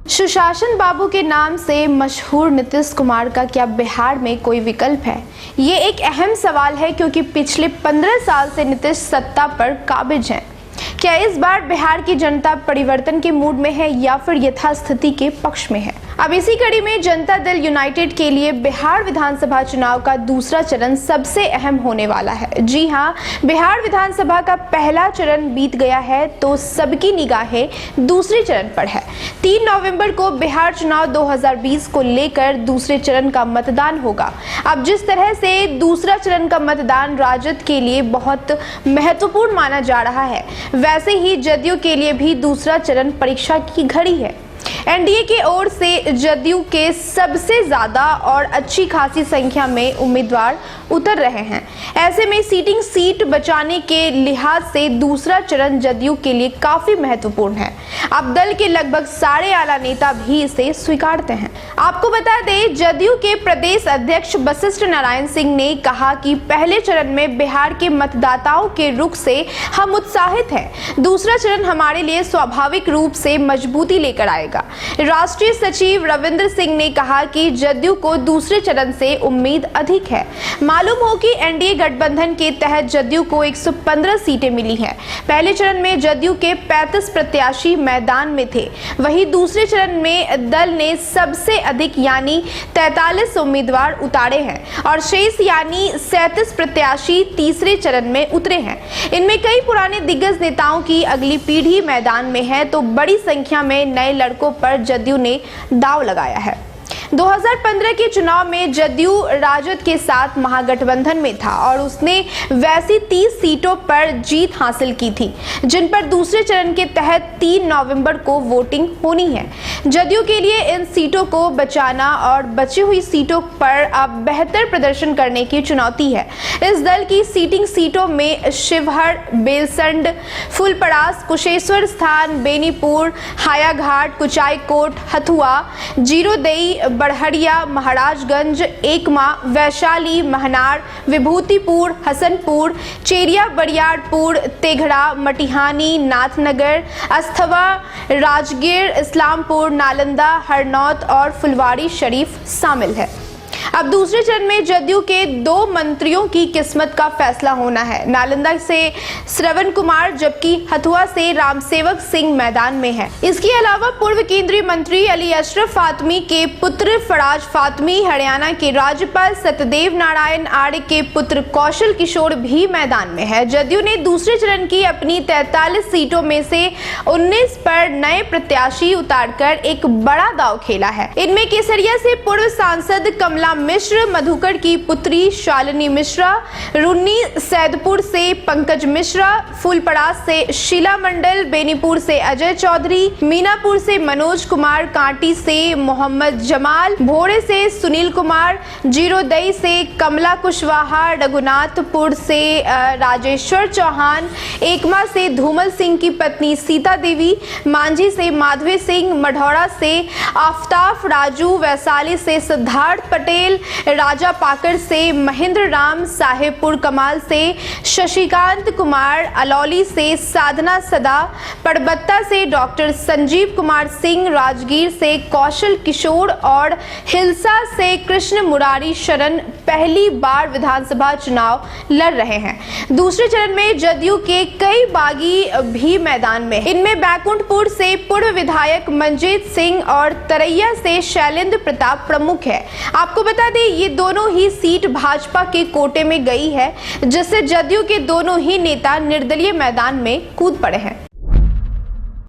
सुशासन बाबू के नाम से मशहूर नीतीश कुमार का क्या बिहार में कोई विकल्प है? ये एक अहम सवाल है क्योंकि पिछले 15 साल से नीतीश सत्ता पर काबिज हैं। क्या इस बार बिहार की जनता परिवर्तन के मूड में है या फिर यथास्थिति के पक्ष में है? अब इसी कड़ी में जनता दल यूनाइटेड के लिए बिहार विधानसभा चुनाव का दूसरा चरण सबसे अहम होने वाला है। जी हां, बिहार विधानसभा का पहला चरण बीत गया है तो सबकी निगाहें दूसरे चरण पर है। 3 नवंबर को बिहार चुनाव 2020 को लेकर दूसरे चरण का मतदान होगा। अब जिस तरह से दूसरा चरण का मतदान राजद के लिए बहुत महत्वपूर्ण माना जा रहा है, वैसे ही जदयू के लिए भी दूसरा चरण परीक्षा की घड़ी है। एनडीए की ओर से जदयू के सबसे ज्यादा और अच्छी खासी संख्या में उम्मीदवार उतर रहे हैं। ऐसे में सीट बचाने के लिहाज से दूसरा चरण जदयू के लिए काफी महत्वपूर्ण है। अब दल के लगभग सारे आला नेता भी इसे स्वीकारते हैं। आपको बता दें, जदयू के प्रदेश अध्यक्ष वशिष्ठ नारायण सिंह ने कहा कि पहले चरण में बिहार के मतदाताओं के रुख से हम उत्साहित हैं। दूसरा चरण हमारे लिए स्वाभाविक रूप से मजबूती लेकर आएगा। राष्ट्रीय सचिव रविंद्र सिंह ने कहा कि जदयू को दूसरे चरण से उम्मीद अधिक है। मालूम हो कि एनडीए गठबंधन के तहत जदयू को 115 सीटें मिली हैं। पहले चरण में जदयू के 35 प्रत्याशी मैदान में थे, वहीं दूसरे चरण में दल ने सबसे अधिक यानी 43 उम्मीदवार उतारे हैं और शेष यानी 37 प्रत्याशी तीसरे चरण में उतरे हैं। इनमें कई पुराने दिग्गज नेताओं की अगली पीढ़ी मैदान में है तो बड़ी संख्या में नए लड़कों पर जदयू ने दांव लगाया है। 2015 के चुनाव में जदयू राजद के साथ महागठबंधन में था और उसने वैसी 30 सीटों पर जीत हासिल की थी, जिन पर दूसरे चरण के तहत 3 नवंबर को वोटिंग होनी है। जदयू के लिए इन सीटों को बचाना और बची हुई सीटों पर अब बेहतर प्रदर्शन करने की चुनौती है। इस दल की सीटों में शिवहर, बेलसंड, फुलपरास, कुशेश्वर स्थान, बेनीपुर, हायाघाट, कुचायकोट, हथुआ, जीरोदेई, बढ़हरिया, महाराजगंज, एकमा, वैशाली, महनार, विभूतिपुर, हसनपुर, चेरिया, बरियारपुर, तेघड़ा, मटिहानी, नाथनगर, अस्थवा, राजगीर, इस्लामपुर, नालंदा, हरनौत और फुलवारी शरीफ शामिल है। अब दूसरे चरण में जदयू के 2 मंत्रियों की किस्मत का फैसला होना है। नालंदा से श्रवण कुमार जबकि हथुआ से रामसेवक सिंह मैदान में है। इसके अलावा पूर्व केंद्रीय मंत्री अली अशरफ फातमी के पुत्र फराज फातमी, हरियाणा के राज्यपाल सत्यदेव नारायण आर्य के पुत्र कौशल किशोर भी मैदान में है। जदयू ने दूसरे चरण की अपनी 43 सीटों में से 19 पर नए प्रत्याशी उतारकर एक बड़ा दांव खेला है। इनमें केसरिया से पूर्व सांसद कमला मिश्र, मधुकर की पुत्री शालिनी मिश्रा, रुन्नी सैदपुर से पंकज मिश्रा, फूलपरास से शीला मंडल, बेनीपुर से अजय चौधरी, मीनापुर से मनोज कुमार, कांटी से मोहम्मद जमाल, भोरे से सुनील कुमार, जीरोदई से कमला कुशवाहा, रघुनाथपुर से राजेश्वर चौहान, एकमा से धूमल सिंह की पत्नी सीता देवी, मांझी से माधवी सिंह, मढ़ौरा से आफ्ताफ राजू, वैशाली से सिद्धार्थ पटेल, राजा पाकर से महेंद्र राम, साहेबपुर कमाल से शशिकांत कुमार, अलौली से साधना सदा, पड़बत्ता से डॉक्टर संजीव कुमार सिंह, राजगीर से कौशल किशोर और हिलसा से कृष्ण मुरारी शरण पहली बार विधानसभा चुनाव लड़ रहे हैं। दूसरे चरण में जदयू के कई बागी भी मैदान में। इनमें बैकुंठपुर से पूर्व विधायक मंजीत सिंह और तरैया से शैलेंद्र प्रताप प्रमुख है। आपको बता दें, ये दोनों ही सीट भाजपा के कोटे में गई है, जिससे जदयू के दोनों ही नेता निर्दलीय मैदान में कूद पड़े हैं।